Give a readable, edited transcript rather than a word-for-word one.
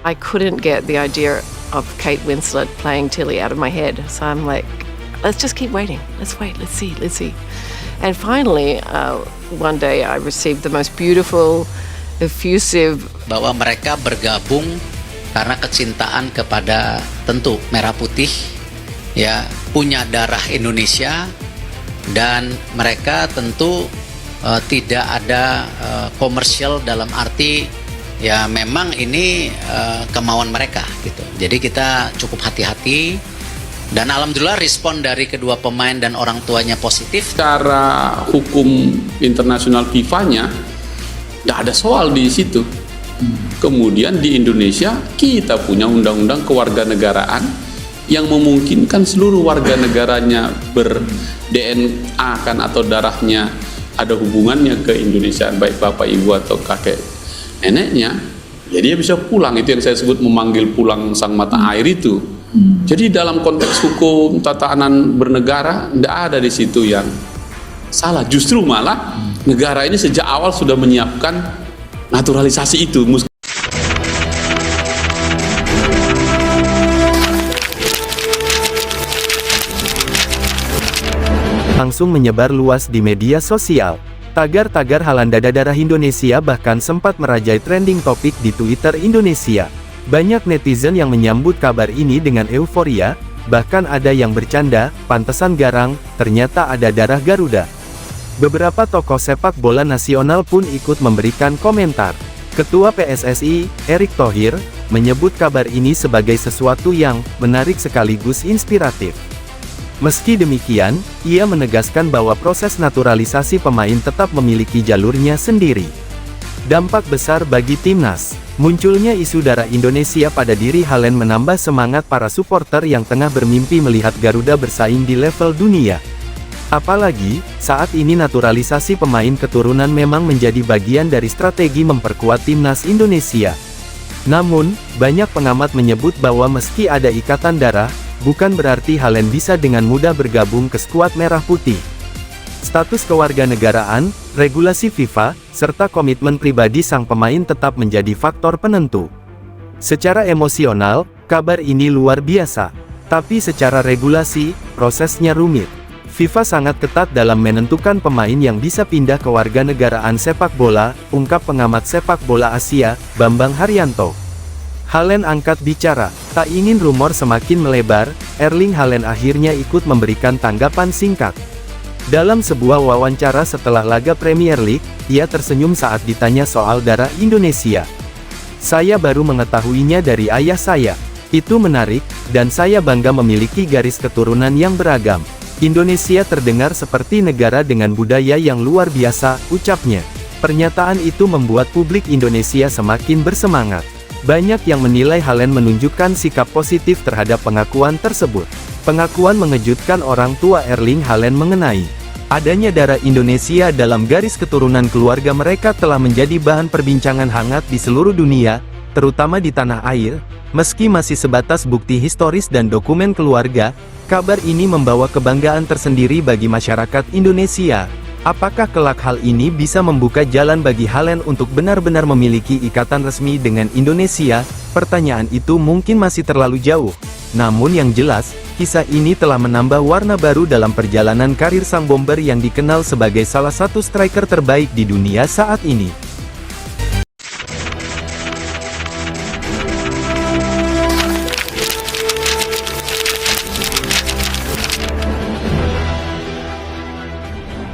I couldn't get the idea of Kate Winslet playing Tilly out of my head. So I'm like, let's just keep waiting. Let's wait. Let's see. And finally, one day I received the most beautiful, effusive. Bahwa mereka bergabung karena kecintaan kepada tentu merah putih, ya, punya darah Indonesia, dan mereka tentu tidak ada komersial dalam arti ya memang ini kemauan mereka gitu. Jadi kita cukup hati-hati. Dan alhamdulillah respon dari kedua pemain dan orang tuanya positif. Secara hukum internasional FIFA-nya nggak ada soal di situ. Kemudian di Indonesia kita punya undang-undang kewarganegaraan yang memungkinkan seluruh warga negaranya ber-DNA kan atau darahnya ada hubungannya ke Indonesia, baik bapak ibu atau kakek neneknya. Jadi dia bisa pulang, itu yang saya sebut memanggil pulang sang mata air itu. Jadi dalam konteks hukum tatanan bernegara tidak ada di situ yang salah. Justru malah negara ini sejak awal sudah menyiapkan naturalisasi itu. Langsung menyebar luas di media sosial. Tagar-tagar Halanda Darah Indonesia bahkan sempat merajai trending topik di Twitter Indonesia. Banyak netizen yang menyambut kabar ini dengan euforia, bahkan ada yang bercanda, pantesan garang, ternyata ada darah Garuda. Beberapa tokoh sepak bola nasional pun ikut memberikan komentar. Ketua PSSI, Erick Thohir, menyebut kabar ini sebagai sesuatu yang menarik sekaligus inspiratif. Meski demikian, ia menegaskan bahwa proses naturalisasi pemain tetap memiliki jalurnya sendiri. Dampak besar bagi timnas. Munculnya isu darah Indonesia pada diri Haaland menambah semangat para supporter yang tengah bermimpi melihat Garuda bersaing di level dunia. Apalagi, saat ini naturalisasi pemain keturunan memang menjadi bagian dari strategi memperkuat timnas Indonesia. Namun, banyak pengamat menyebut bahwa meski ada ikatan darah, bukan berarti Haaland bisa dengan mudah bergabung ke skuad merah putih. Status kewarganegaraan, regulasi FIFA, serta komitmen pribadi sang pemain tetap menjadi faktor penentu. Secara emosional, kabar ini luar biasa. Tapi secara regulasi, prosesnya rumit. FIFA sangat ketat dalam menentukan pemain yang bisa pindah ke warganegaraan sepak bola, ungkap pengamat sepak bola Asia, Bambang Haryanto. Haaland angkat bicara, tak ingin rumor semakin melebar, Erling Haaland akhirnya ikut memberikan tanggapan singkat. Dalam sebuah wawancara setelah laga Premier League, ia tersenyum saat ditanya soal darah Indonesia. Saya baru mengetahuinya dari ayah saya. Itu menarik, dan saya bangga memiliki garis keturunan yang beragam. Indonesia terdengar seperti negara dengan budaya yang luar biasa, ucapnya. Pernyataan itu membuat publik Indonesia semakin bersemangat. Banyak yang menilai Haaland menunjukkan sikap positif terhadap pengakuan tersebut. Pengakuan mengejutkan orang tua Erling Haaland mengenai adanya darah Indonesia dalam garis keturunan keluarga mereka telah menjadi bahan perbincangan hangat di seluruh dunia, terutama di tanah air. Meski masih sebatas bukti historis dan dokumen keluarga, kabar ini membawa kebanggaan tersendiri bagi masyarakat Indonesia. Apakah kelak hal ini bisa membuka jalan bagi Haaland untuk benar-benar memiliki ikatan resmi dengan Indonesia? Pertanyaan itu mungkin masih terlalu jauh. Namun yang jelas, kisah ini telah menambah warna baru dalam perjalanan karir sang bomber yang dikenal sebagai salah satu striker terbaik di dunia saat ini.